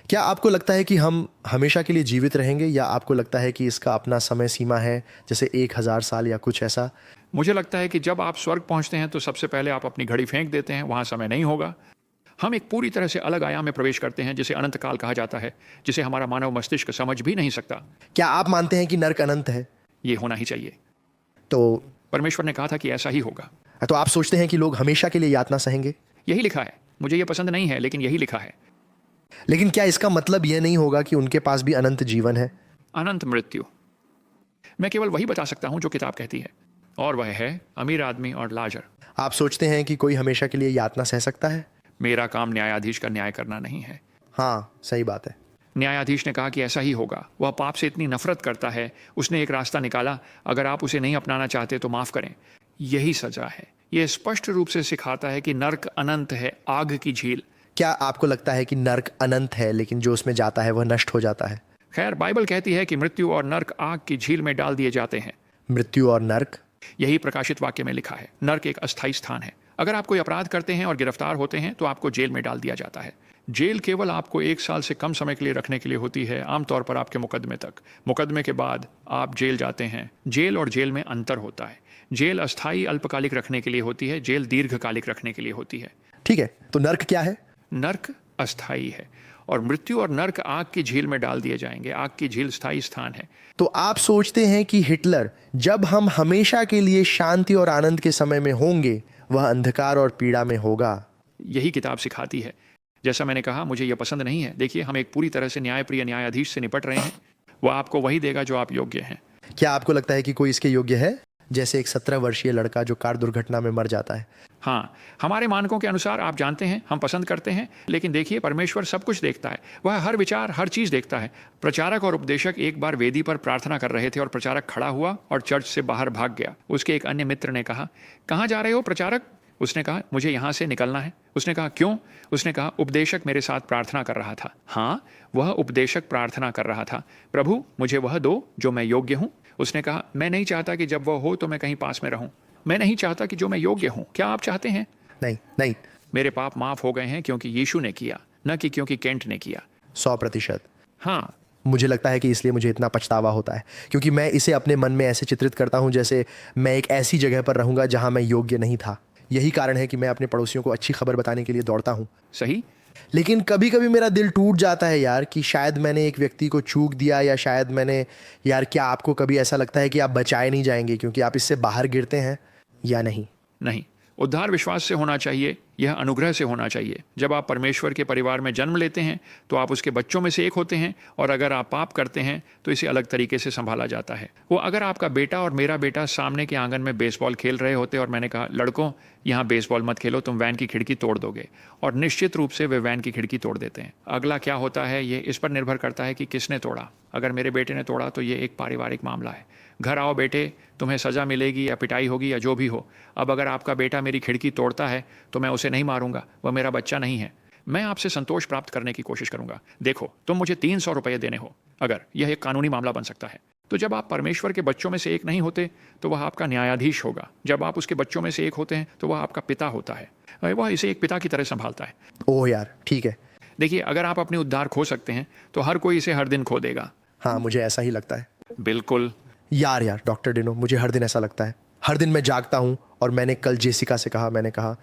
क्या आपको लगता है कि हम हमेशा के लिए जीवित रहेंगे, या आपको लगता है कि इसका अपना समय सीमा है, जैसे 1000 साल या कुछ ऐसा? मुझे लगता है कि जब आप स्वर्ग पहुंचते हैं तो सबसे पहले आप अपनी घड़ी फेंक देते हैं, वहां समय नहीं होगा। हम एक पूरी तरह से अलग आयाम में प्रवेश करते हैं जिसे अनंत काल कहा जाता है, जिसे हमारा मानव मस्तिष्क समझ भी नहीं सकता। क्या आप मानते हैं कि नर्क अनंत है? ये होना ही चाहिए। तो परमेश्वर ने कहा था कि ऐसा ही होगा। तो आप सोचते हैं कि लोग हमेशा के लिए यातना सहेंगे? यही लिखा है। मुझे ये पसंद नहीं है, लेकिन यही लिखा है। लेकिन क्या इसका मतलब यह नहीं होगा कि उनके पास भी अनंत जीवन है? अनंत मृत्यु मैं केवल वही बता सकता हूं जो किताब कहती है, और वह है अमीर आदमी और लाजर। आप सोचते हैं कि कोई हमेशा के लिए यातना सह सकता है? मेरा काम न्यायाधीश का न्याय करना नहीं है। हाँ, सही बात है। न्यायाधीश ने कहा कि ऐसा ही होगा। वह पाप से इतनी नफरत करता है, उसने एक रास्ता निकाला। अगर आप उसे नहीं अपनाना चाहते तो माफ करें। यही सजा है। यह स्पष्ट रूप से सिखाता है कि नर्क अनंत है, आग की झील। क्या आपको लगता है कि नर्क अनंत है, लेकिन जो उसमें जाता है वह नष्ट हो जाता है? खैर, बाइबल कहती है कि मृत्यु और नर्क आग की झील में डाल दिए जाते हैं। मृत्यु और नर्क? यही प्रकाशित वाक्य में लिखा है। नर्क एक अस्थायी स्थान है। अगर आप कोई अपराध करते हैं और गिरफ्तार होते हैं तो आपको जेल में डाल दिया जाता है। जेल केवल आपको 1 साल से कम समय के लिए रखने के लिए होती है, आमतौर पर आपके मुकदमे तक। मुकदमे के बाद आप जेल जाते हैं। जेल और जेल में अंतर होता है। जेल अस्थायी अल्पकालिक रखने के लिए होती है, जेल दीर्घकालिक रखने के लिए होती है। ठीक है, तो नर्क क्या है? नर्क अस्थायी है, और मृत्यु और नर्क आग की झील में डाल दिए जाएंगे। आग की झील स्थायी स्थान है। तो आप सोचते हैं कि हिटलर, जब हम हमेशा के लिए शांति और आनंद के समय में होंगे, वह अंधकार और पीड़ा में होगा? यही किताब सिखाती है। जैसा मैंने कहा, मुझे यह पसंद नहीं है। देखिए, हम एक पूरी तरह से न्यायप्रिय न्यायाधीश से निपट रहे हैं। वह आपको वही देगा जो आप योग्य हैं। क्या आपको लगता है कि कोई इसके योग्य है, जैसे एक 17 वर्षीय लड़का जो कार दुर्घटना में मर जाता है? हाँ, हमारे मानकों के अनुसार आप जानते हैं, हम पसंद करते हैं, लेकिन देखिए, परमेश्वर सब कुछ देखता है। वह हर विचार, हर चीज़ देखता है। प्रचारक और उपदेशक एक बार वेदी पर प्रार्थना कर रहे थे और प्रचारक खड़ा हुआ और चर्च से बाहर भाग गया। उसके एक अन्य मित्र ने कहा, कहाँ जा रहे हो प्रचारक? उसने कहा, मुझे यहाँ से निकलना है। उसने कहा, क्यों? उसने कहा, उपदेशक मेरे साथ प्रार्थना कर रहा था। हाँ, वह उपदेशक प्रार्थना कर रहा था, प्रभु मुझे वह दो जो मैं योग्य हूँ। उसने कहा, मैं नहीं चाहता कि जब वह हो तो मैं कहीं पास में रहूं। मैं नहीं चाहता कि जो मैं योग्य हूं। क्या आप चाहते हैं? नहीं, नहीं। मेरे पाप माफ हो गए हैं क्योंकि यीशु ने किया, न कि क्योंकि केंट ने किया। 100%। हाँ, मुझे लगता है कि इसलिए मुझे इतना पछतावा होता है, क्योंकि मैं इसे अपने मन में ऐसे चित्रित करता हूं जैसे मैं एक ऐसी जगह पर रहूंगा जहां मैं योग्य नहीं था। यही कारण है कि मैं अपने पड़ोसियों को अच्छी खबर बताने के लिए दौड़ता हूं। सही। लेकिन कभी कभी मेरा दिल टूट जाता है यार, कि शायद मैंने एक व्यक्ति को चूक दिया, या शायद मैंने, यार क्या आपको कभी ऐसा लगता है कि आप बचाए नहीं जाएंगे क्योंकि आप इससे बाहर गिरते हैं, या नहीं? नहीं, उद्धार विश्वास से होना चाहिए। यह अनुग्रह से होना चाहिए। जब आप परमेश्वर के परिवार में जन्म लेते हैं तो आप उसके बच्चों में से एक होते हैं, और अगर आप पाप करते हैं तो इसे अलग तरीके से संभाला जाता है। वो अगर आपका बेटा और मेरा बेटा सामने के आंगन में बेसबॉल खेल रहे होते और मैंने कहा, लड़कों यहाँ बेसबॉल मत खेलो, तुम वैन की खिड़की तोड़ दोगे, और निश्चित रूप से वे वैन की खिड़की तोड़ देते हैं। अगला क्या होता है ये इस पर निर्भर करता है कि किसने तोड़ा। अगर मेरे बेटे ने तोड़ा तो ये एक पारिवारिक मामला है। घर आओ बेटे, तुम्हें सज़ा मिलेगी या पिटाई होगी या जो भी हो। अब अगर आपका बेटा मेरी खिड़की तोड़ता है तो मैं उसे नहीं मारूंगा, वह मेरा बच्चा नहीं है। मैं आपसे संतोष प्राप्त करने की कोशिश करूंगा। देखो, तुम मुझे 300 रुपये देने हो। अगर यह एक कानूनी मामला बन सकता है, तो जब आप परमेश्वर के बच्चों में से एक नहीं होते तो वह आपका न्यायाधीश होगा। जब आप उसके बच्चों में से एक होते हैं तो वह आपका पिता होता है। वह इसे एक पिता की तरह संभालता है। ओह यार, ठीक है। देखिए, अगर आप अपने उद्धार खो सकते हैं तो हर कोई इसे हर दिन खो देगा। हाँ, मुझे ऐसा ही लगता है। बिल्कुल यार डॉक्टर डिनो, मुझे हर दिन ऐसा लगता है। हर दिन मैं जागता हूँ, और मैंने कल जेसिका से कहा, मैंने कहा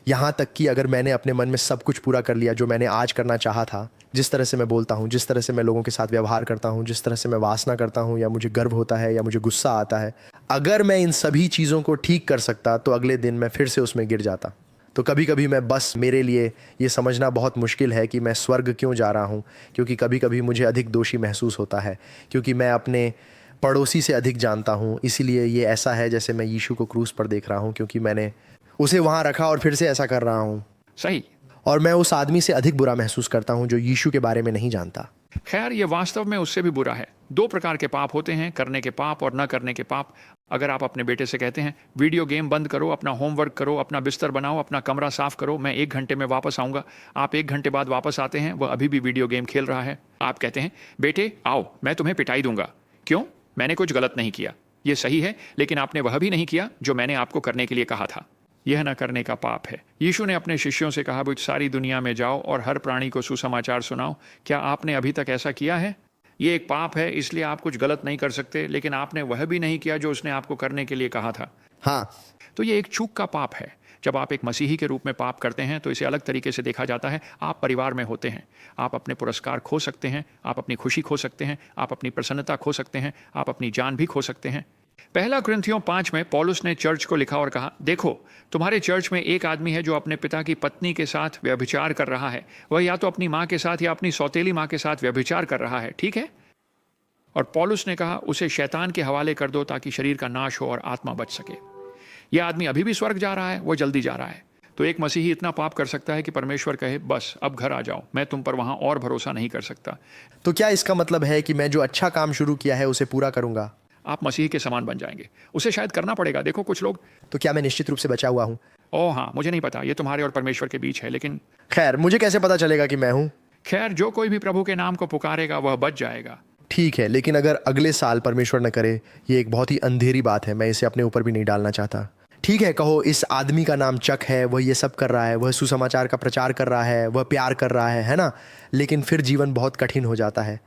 यहाँ तक कि अगर मैंने अपने मन में सब कुछ पूरा कर लिया जो मैंने आज करना चाहा था, जिस तरह से मैं बोलता हूँ, जिस तरह से मैं लोगों के साथ व्यवहार करता हूँ, जिस तरह से मैं वासना करता हूँ, या मुझे गर्व होता है, या मुझे गुस्सा आता है, अगर मैं इन सभी चीज़ों को ठीक कर सकता तो अगले दिन मैं फिर से उसमें गिर जाता। तो कभी कभी मैं बस, मेरे लिए ये समझना बहुत मुश्किल है कि मैं स्वर्ग क्यों जा रहा हूँ, क्योंकि कभी कभी मुझे अधिक दोषी महसूस होता है, क्योंकि मैं अपने पड़ोसी से अधिक जानता हूँ। इसीलिए ये ऐसा है जैसे मैं यीशु को क्रूस पर देख रहा हूँ, क्योंकि मैंने उसे वहाँ रखा और फिर से ऐसा कर रहा हूँ। सही। और मैं उस आदमी से अधिक बुरा महसूस करता हूँ जो यीशु के बारे में नहीं जानता। खैर, ये वास्तव में उससे भी बुरा है। 2 प्रकार के पाप होते हैं, करने के पाप और न करने के पाप। अगर आप अपने बेटे से कहते हैं, वीडियो गेम बंद करो, अपना होमवर्क करो, अपना बिस्तर बनाओ, अपना कमरा साफ करो, मैं 1 घंटे में वापस आऊँगा। आप 1 घंटे बाद वापस आते हैं, वह अभी भी वीडियो गेम खेल रहा है। आप कहते हैं, बेटे आओ, मैं तुम्हें पिटाई दूंगा। क्यों? मैंने कुछ गलत नहीं किया। ये सही है, लेकिन आपने वह भी नहीं किया जो मैंने आपको करने के लिए कहा था। यह न करने का पाप है। यीशु ने अपने शिष्यों से कहा, सारी दुनिया में जाओ और हर प्राणी को सुसमाचार सुनाओ। क्या आपने अभी तक ऐसा किया है? ये एक पाप है, इसलिए आप कुछ गलत नहीं कर सकते, लेकिन आपने वह भी नहीं किया जो उसने आपको करने के लिए कहा था। हाँ, तो ये एक चूक का पाप है। जब आप एक मसीही के रूप में पाप करते हैं तो इसे अलग तरीके से देखा जाता है। आप परिवार में होते हैं, आप अपने पुरस्कार खो सकते हैं, आप अपनी खुशी खो सकते हैं, आप अपनी प्रसन्नता खो सकते हैं, आप अपनी जान भी खो सकते हैं। पहला कुरिन्थियों 5 में पौलुस ने चर्च को लिखा और कहा, देखो तुम्हारे चर्च में एक आदमी है जो अपने पिता की पत्नी के साथ व्यभिचार कर रहा है। वह या तो अपनी माँ के साथ या अपनी सौतेली माँ के साथ व्यभिचार कर रहा है, ठीक है? और पौलुस ने कहा, उसे शैतान के हवाले कर दो ताकि शरीर का नाश हो और आत्मा बच सके। यह आदमी अभी भी स्वर्ग जा रहा है, वो जल्दी जा रहा है। तो एक मसीही इतना पाप कर सकता है कि परमेश्वर कहे, बस अब घर आ जाओ, मैं तुम पर वहां और भरोसा नहीं कर सकता। तो क्या इसका मतलब है कि मैं जो अच्छा काम शुरू किया है उसे पूरा करूंगा? आप मसीह के समान बन जाएंगे। उसे शायद करना पड़ेगा। देखो कुछ लोग, तो क्या मैं निश्चित रूप से बचा हुआ हूँ? ओह हाँ, मुझे नहीं पता, ये तुम्हारे और परमेश्वर के बीच है। लेकिन खैर, मुझे कैसे पता चलेगा कि मैं हूँ? खैर, जो कोई भी प्रभु के नाम को पुकारेगा वह बच जाएगा। ठीक है, लेकिन अगर अगले साल परमेश्वर न करे, ये एक बहुत ही अंधेरी बात है, मैं इसे अपने ऊपर भी नहीं डालना चाहता। ठीक है, कहो इस आदमी का नाम चक है, वह ये सब कर रहा है, वह सुसमाचार का प्रचार कर रहा है, वह प्यार कर रहा है ना? लेकिन फिर जीवन बहुत कठिन हो जाता है।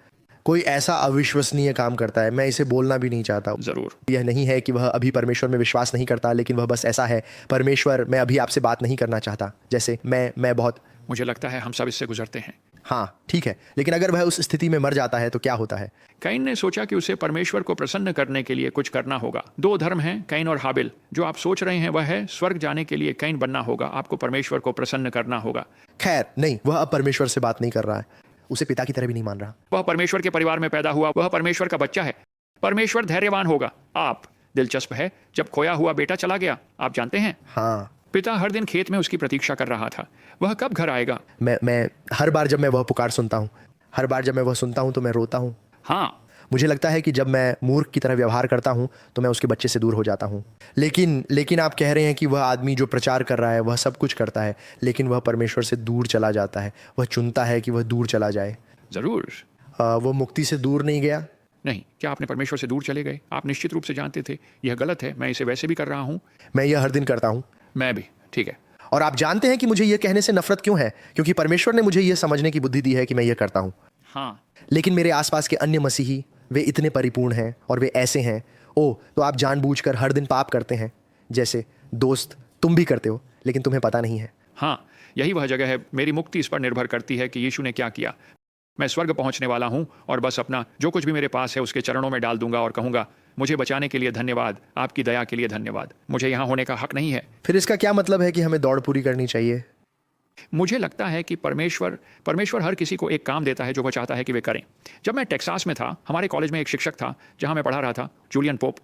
कोई ऐसा अविश्वसनीय काम करता है, मैं इसे बोलना भी नहीं चाहता। जरूर। यह नहीं है कि वह अभी परमेश्वर में विश्वास नहीं करता, लेकिन वह बस ऐसा है, परमेश्वर मैं अभी आपसे बात नहीं करना चाहता। जैसे मैं बहुत, मुझे लगता है हम सब इससे गुजरते हैं। हाँ ठीक है, लेकिन अगर वह उस स्थिति में मर जाता है तो क्या होता है? कैन ने सोचा कि उसे परमेश्वर को प्रसन्न करने के लिए कुछ करना होगा। 2 धर्म हैं, कैन और हाबिल। जो आप सोच रहे हैं वह है, स्वर्ग जाने के लिए कैन बनना होगा, आपको परमेश्वर को प्रसन्न करना होगा। खैर नहीं, वह अब परमेश्वर से बात नहीं कर रहा है, उसे पिता की तरह भी नहीं मान रहा। वह परमेश्वर के परिवार में पैदा हुआ, वह परमेश्वर का बच्चा है। परमेश्वर धैर्यवान होगा। आप, दिलचस्प है, जब खोया हुआ बेटा चला गया, आप जानते हैं, हाँ, पिता हर दिन खेत में उसकी प्रतीक्षा कर रहा था। वह कब घर आएगा? मैं हर बार जब मैं वह पुकार सुनता हूँ, हर बार जब मैं वह सुनता हूँ तो मैं रोता हूँ। हाँ, मुझे लगता है कि जब मैं मूर्ख की तरह व्यवहार करता हूँ तो मैं उसके बच्चे से दूर हो जाता हूँ। लेकिन आप कह रहे हैं कि वह आदमी जो प्रचार कर रहा है वह सब कुछ करता है, लेकिन वह परमेश्वर से दूर चला जाता है। वह चुनता है कि वह दूर चला जाए। जरूर। वो मुक्ति से दूर नहीं गया। नहीं, क्या आपने परमेश्वर से दूर चले गए? आप निश्चित रूप से जानते थे यह गलत है। मैं इसे वैसे भी कर रहा हूँ। मैं यह हर दिन करता हूँ। मैं भी। ठीक है। और आप जानते हैं कि मुझे यह कहने से नफरत क्यों है? क्योंकि परमेश्वर ने मुझे यह समझने की बुद्धि दी है कि मैं यह करता हूँ। हाँ, लेकिन मेरे आसपास के अन्य मसीही, वे इतने परिपूर्ण हैं और वे ऐसे हैं। ओह, तो आप जानबूझकर हर दिन पाप करते हैं, जैसे दोस्त तुम भी करते हो, लेकिन तुम्हें पता नहीं है। हाँ, यही वह जगह है। मेरी मुक्ति इस पर निर्भर करती है कि यीशु ने क्या किया। मैं स्वर्ग पहुंचने वाला हूं और बस अपना जो कुछ भी मेरे पास है उसके चरणों में डाल दूंगा और कहूंगा, मुझे बचाने के लिए धन्यवाद, आपकी दया के लिए धन्यवाद। मुझे यहाँ होने का हक नहीं है। फिर इसका क्या मतलब है कि हमें दौड़ पूरी करनी चाहिए? मुझे लगता है कि परमेश्वर हर किसी को एक काम देता है जो वह चाहता है कि वे करें। जब मैं टेक्सास में था, हमारे कॉलेज में एक शिक्षक था जहां मैं पढ़ा रहा था, जूलियन पोप।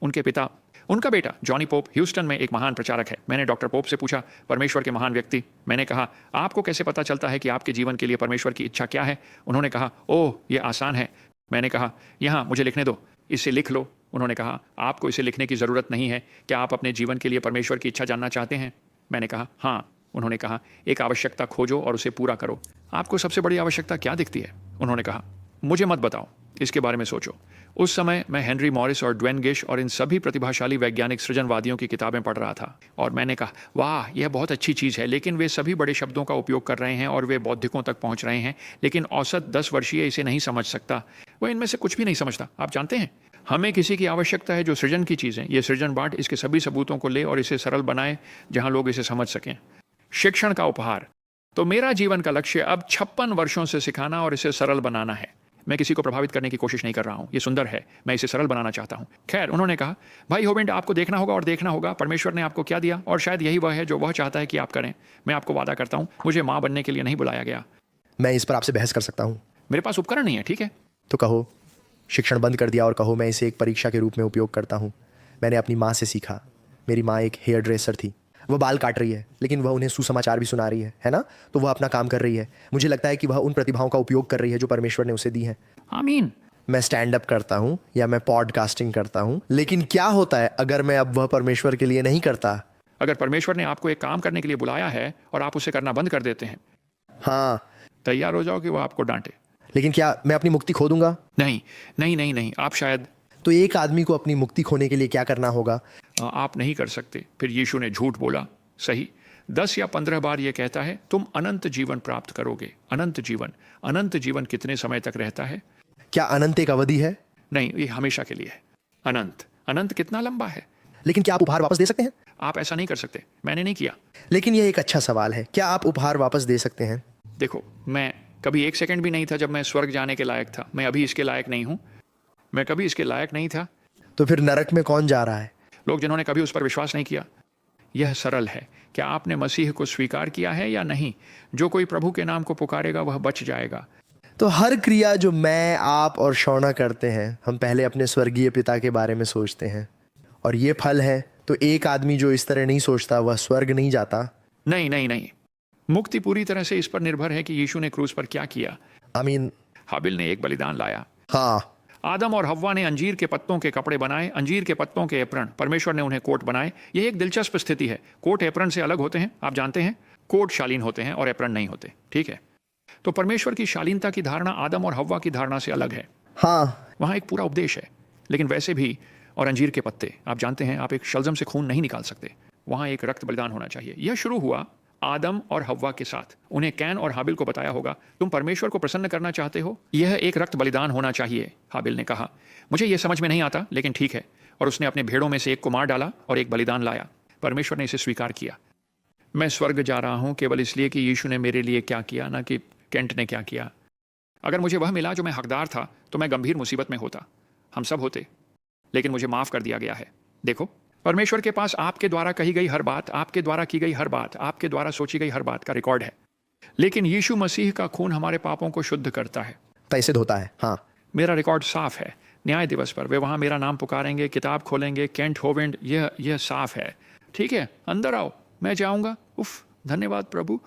उनका बेटा जॉनी पोप ह्यूस्टन में एक महान प्रचारक है। मैंने डॉक्टर पोप से पूछा, परमेश्वर के महान व्यक्ति, मैंने कहा, आपको कैसे पता चलता है कि आपके जीवन के लिए परमेश्वर की इच्छा क्या है? उन्होंने कहा, ओह ये आसान है। मैंने कहा, यहाँ मुझे लिखने दो, इसे लिख लो। उन्होंने कहा, आपको इसे लिखने की ज़रूरत नहीं है। क्या आप अपने जीवन के लिए परमेश्वर की इच्छा जानना चाहते हैं? मैंने कहा, हाँ। उन्होंने कहा, एक आवश्यकता खोजो और उसे पूरा करो। आपको सबसे बड़ी आवश्यकता क्या दिखती है? उन्होंने कहा, मुझे मत बताओ, इसके बारे में सोचो। उस समय मैं हेनरी मॉरिस और ड्वेन गिश और इन सभी प्रतिभाशाली वैज्ञानिक सृजनवादियों की किताबें पढ़ रहा था और मैंने कहा, वाह यह बहुत अच्छी चीज़ है, लेकिन वे सभी बड़े शब्दों का उपयोग कर रहे हैं और वे बौद्धिकों तक पहुंच रहे हैं, लेकिन औसत 10 वर्षीय इसे नहीं समझ सकता। वह इनमें से कुछ भी नहीं समझता। आप जानते हैं, हमें किसी की आवश्यकता है जो सृजन की चीज़ें, ये सृजन बांट इसके सभी सबूतों को ले और इसे सरल बनाए जहाँ लोग इसे समझ सकें। शिक्षण का उपहार। तो मेरा जीवन का लक्ष्य अब 56 वर्षों से सिखाना और इसे सरल बनाना है। मैं किसी को प्रभावित करने की कोशिश नहीं कर रहा हूँ, ये सुंदर है, मैं इसे सरल बनाना चाहता हूँ। खैर, उन्होंने कहा, भाई होविंड, आपको देखना होगा और देखना होगा परमेश्वर ने आपको क्या दिया और शायद यही वह है जो वह चाहता है कि आप करें। मैं आपको वादा करता हूँ, मुझे माँ बनने के लिए नहीं बुलाया गया। मैं इस पर आपसे बहस कर सकता हूँ। मेरे पास उपकरण नहीं है, ठीक है? तो कहो, शिक्षण बंद कर दिया और कहो मैं इसे एक परीक्षा के रूप में उपयोग करता हूँ। मैंने अपनी माँ से सीखा। मेरी माँ एक हेयर ड्रेसर थी। वह बाल काट रही है, लेकिन वह उन्हें सुसमाचार भी सुना रही है ना? तो वह अपना काम कर रही है। मुझे लगता है कि वह उन प्रतिभाओं का उपयोग कर रही है जो परमेश्वर ने उसे दी है। आमीन। मैं स्टैंड अप करता हूँ या मैं पॉडकास्टिंग करता हूँ, लेकिन क्या होता है अगर मैं अब वह परमेश्वर के लिए नहीं करता? अगर परमेश्वर ने आपको एक काम करने के लिए बुलाया है और आप उसे करना बंद कर देते हैं, हाँ, तैयार हो जाओ कि वह आपको डांटे। लेकिन क्या मैं अपनी मुक्ति खो दूंगा? नहीं नहीं नहीं नहीं, आप शायद। तो एक आदमी को अपनी मुक्ति खोने के लिए क्या करना होगा? आप नहीं कर सकते। फिर यीशु ने झूठ बोला। सही 10 या 15 बार यह कहता है तुम अनंत जीवन प्राप्त करोगे। अनंत जीवन कितने समय तक रहता है? क्या अनंत एक अवधि है? नहीं, ये हमेशा के लिए है। अनंत कितना लंबा है? लेकिन क्या आप उपहार वापस दे सकते हैं? आप ऐसा नहीं कर सकते, मैंने नहीं किया। लेकिन यह एक अच्छा सवाल है, क्या आप उपहार वापस दे सकते हैं? देखो, मैं कभी 1 सेकंड भी नहीं था जब मैं स्वर्ग जाने के लायक था। मैं अभी इसके लायक नहीं हूं। मैं कभी इसके लायक नहीं था। तो फिर नरक में कौन जा रहा है? लोग जिन्होंने कभी उस पर विश्वास नहीं किया। यह सरल है। क्या आपने मसीह को स्वीकार किया है या नहीं? जो कोई प्रभु के नाम को पुकारेगा वह बच जाएगा। तो हर क्रिया जो मैं, आप और शौना करते हैं, हम पहले अपने स्वर्गीय पिता के बारे में सोचते हैं, और ये फल है। तो एक आदमी जो इस तरह नहीं सोचता वह स्वर्ग नहीं जाता। नहीं। मुक्ति पूरी तरह से इस पर निर्भर है कि यीशु ने क्रूस पर क्या किया। आमीन। हाबिल ने एक बलिदान लाया। हाँ, आदम और हव्वा ने अंजीर के पत्तों के कपड़े बनाए, अंजीर के पत्तों के एप्रन। परमेश्वर ने उन्हें कोट बनाए। यह एक दिलचस्प स्थिति है। कोट एप्रन से अलग होते हैं, आप जानते हैं। कोट शालीन होते हैं और एप्रन नहीं होते, ठीक है। तो परमेश्वर की शालीनता की धारणा आदम और हव्वा की धारणा से अलग है। हाँ, वहाँ एक पूरा उपदेश है। लेकिन वैसे भी, और अंजीर के पत्ते, आप जानते हैं, आप एक शलजम से खून नहीं निकाल सकते। वहाँ एक रक्त बलिदान होना चाहिए। यह शुरू हुआ आदम और हव्वा के साथ। उन्हें कैन और हाबिल को बताया होगा, तुम परमेश्वर को प्रसन्न करना चाहते हो, यह एक रक्त बलिदान होना चाहिए। हाबिल ने कहा, मुझे यह समझ में नहीं आता, लेकिन ठीक है। और उसने अपने भेड़ों में से एक को मार डाला और एक बलिदान लाया। परमेश्वर ने इसे स्वीकार किया। मैं स्वर्ग जा रहा हूं केवल इसलिए कि यीशु ने मेरे लिए क्या किया, ना कि केंट ने क्या किया। अगर मुझे वह मिला जो मैं हकदार था तो मैं गंभीर मुसीबत में होता। हम सब होते, लेकिन मुझे माफ कर दिया गया है। देखो, परमेश्वर के पास आपके द्वारा कही गई हर बात, आपके द्वारा की गई हर बात, आपके द्वारा सोची गई हर बात का रिकॉर्ड है। लेकिन यीशु मसीह का खून हमारे पापों को शुद्ध करता है, तय सिद्ध होता है। हाँ, मेरा रिकॉर्ड साफ है। न्याय दिवस पर वे वहां मेरा नाम पुकारेंगे, किताब खोलेंगे, केंट होविंड, यह साफ है। ठीक है, अंदर आओ, मैं जाऊंगा। उफ, धन्यवाद प्रभु।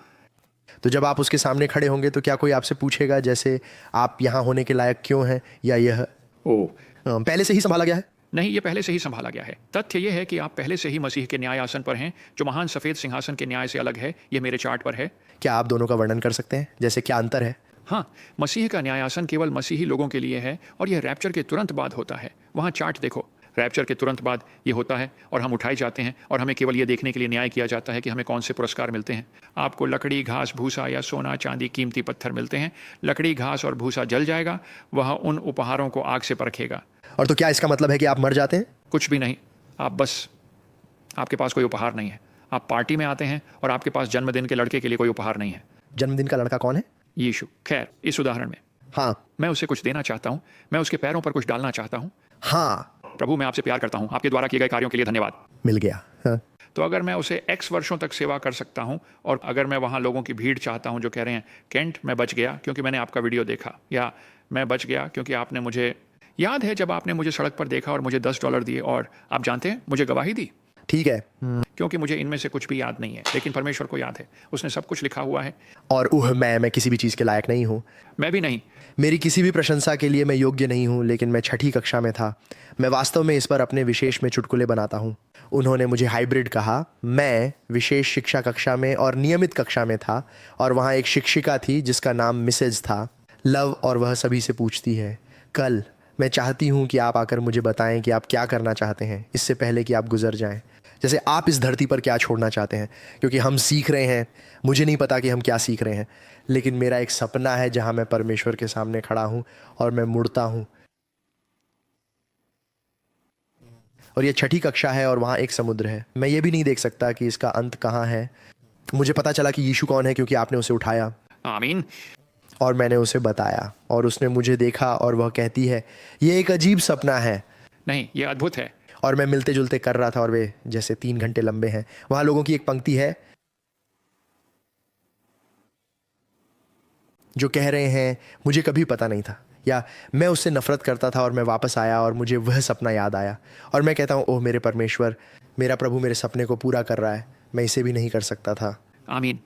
तो जब आप उसके सामने खड़े होंगे तो क्या कोई आपसे पूछेगा जैसे आप यहाँ होने के लायक क्यों हैं, या यह पहले से ही संभाला गया है? नहीं, ये पहले से ही संभाला गया है। तथ्य यह है कि आप पहले से ही मसीह के न्याय आसन पर हैं, जो महान सफेद सिंहासन के न्याय से अलग है। यह मेरे चार्ट पर है। क्या आप दोनों का वर्णन कर सकते हैं, जैसे क्या अंतर है? हाँ, मसीह का न्यायासन केवल मसीही लोगों के लिए है, और यह रैप्चर के तुरंत बाद होता है। वहाँ चार्ट देखो, रैप्चर के तुरंत बाद ये होता है, और हम उठाए जाते हैं, और हमें केवल ये देखने के लिए न्याय किया जाता है कि हमें कौन से पुरस्कार मिलते हैं। आपको लकड़ी, घास, भूसा या सोना, चांदी, कीमती पत्थर मिलते हैं। लकड़ी, घास और भूसा जल जाएगा, वह उन उपहारों को आग से परखेगा। और तो क्या इसका मतलब है कि आप मर जाते हैं? कुछ भी नहीं। आपके पास कोई उपहार नहीं है। आप पार्टी में आते हैं और आपके पास जन्मदिन के लड़के के लिए कोई उपहार नहीं है। जन्मदिन का लड़का कौन है? यीशु। खैर, इस उदाहरण में हाँ, मैं उसे कुछ देना चाहता हूँ, मैं उसके पैरों पर कुछ डालना चाहता हूँ। हाँ, प्रभु, मैं आपसे प्यार करता हूँ, आपके द्वारा किए गए कार्यों के लिए धन्यवाद। मिल गया। हाँ। तो अगर मैं उसे X वर्षों तक सेवा कर सकता हूँ, और अगर मैं वहाँ लोगों की भीड़ चाहता हूँ जो कह रहे हैं, केंट मैं बच गया क्योंकि मैंने आपका वीडियो देखा, या मैं बच गया क्योंकि आपने मुझे, याद है जब आपने मुझे सड़क पर देखा और मुझे $10 दिए, और आप जानते हैं मुझे गवाही दी। ठीक है। क्योंकि मुझे इनमें से कुछ भी याद नहीं है, लेकिन परमेश्वर को याद है, उसने सब कुछ लिखा हुआ है। और मैं किसी भी चीज़ के लायक नहीं हूँ। मैं भी नहीं। मेरी किसी भी प्रशंसा के लिए मैं योग्य नहीं हूँ, लेकिन मैं 6ठी कक्षा में था। मैं वास्तव में इस पर अपने विशेष में चुटकुले बनाता हूँ। उन्होंने मुझे हाइब्रिड कहा। मैं विशेष शिक्षा कक्षा में और नियमित कक्षा में था, और वहाँ एक शिक्षिका थी जिसका नाम मिसेज था, लव, और वह सभी से पूछती है, कल मैं चाहती हूँ कि आप आकर मुझे बताएं कि आप क्या करना चाहते हैं, इससे पहले कि आप गुजर जाएं। जैसे आप इस धरती पर क्या छोड़ना चाहते हैं, क्योंकि हम सीख रहे हैं, मुझे नहीं पता कि हम क्या सीख रहे हैं, लेकिन मेरा एक सपना है जहाँ मैं परमेश्वर के सामने खड़ा हूँ और मैं मुड़ता हूँ, और ये 6ठी कक्षा है और वहाँ एक समुद्र है। मैं ये भी नहीं देख सकता कि इसका अंत कहाँ है। मुझे पता चला कि यीशु कौन है क्योंकि आपने उसे उठाया, आमीन। और मैंने उसे बताया, और उसने मुझे देखा, और वह कहती है, ये एक अजीब सपना है। नहीं, ये अद्भुत है। और मैं मिलते जुलते कर रहा था, और वे जैसे 3 घंटे लंबे हैं। वहाँ लोगों की एक पंक्ति है जो कह रहे हैं, मुझे कभी पता नहीं था, या मैं उससे नफरत करता था, और मैं वापस आया और मुझे वह सपना याद आया, और मैं कहता हूँ, ओह मेरे परमेश्वर, मेरा प्रभु मेरे सपने को पूरा कर रहा है, मैं इसे भी नहीं कर सकता था। आमीन।